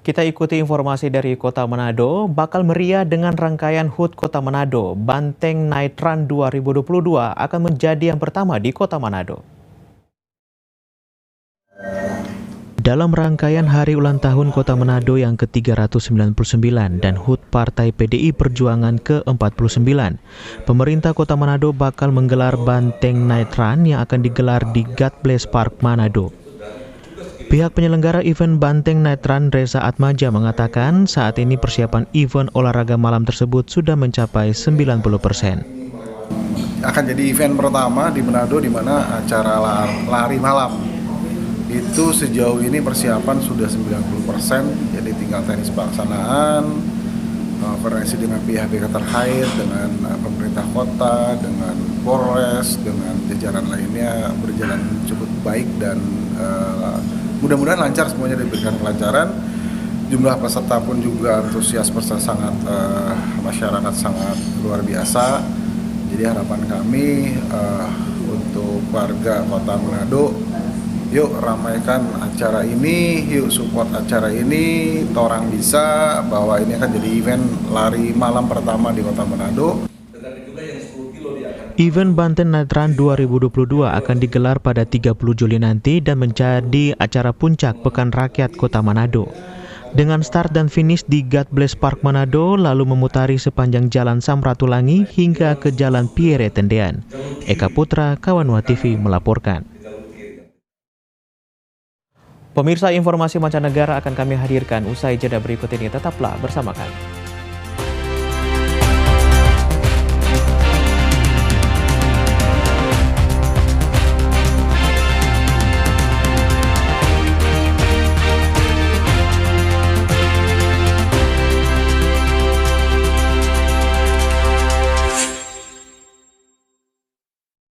Kita ikuti informasi dari Kota Manado, bakal meriah dengan rangkaian HUT Kota Manado. Banteng Night Run 2022 akan menjadi yang pertama di Kota Manado. Dalam rangkaian hari ulang tahun Kota Manado yang ke-399 dan HUT Partai PDI Perjuangan ke-49, pemerintah Kota Manado bakal menggelar Banteng Night Run yang akan digelar di God Bless Park Manado. Pihak penyelenggara event Banteng Night Run, Reza Atmaja, mengatakan saat ini persiapan event olahraga malam tersebut sudah mencapai 90%. Akan jadi event pertama di Manado di mana acara lari malam. Itu sejauh ini persiapan sudah 90%, jadi tinggal teknis pelaksanaan, koordinasi dengan pihak-pihak terkait, dengan pemerintah kota, dengan Polres, dengan jajaran lainnya berjalan cukup baik dan mudah-mudahan lancar, semuanya diberikan kelancaran. Jumlah peserta pun juga antusias sangat, masyarakat sangat luar biasa. Jadi harapan kami untuk warga Kota Manado, yuk ramaikan acara ini, yuk support acara ini, torang bisa bahwa ini akan jadi event lari malam pertama di Kota Manado. Event Banteng Night Run 2022 akan digelar pada 30 Juli nanti dan menjadi acara puncak Pekan Rakyat Kota Manado. Dengan start dan finish di God Bless Park Manado, lalu memutari sepanjang Jalan Samratulangi hingga ke Jalan Pierre Tendean. Eka Putra, Kawanwa TV melaporkan. Pemirsa, informasi mancanegara akan kami hadirkan usai jeda berikut ini. Tetaplah bersama kami.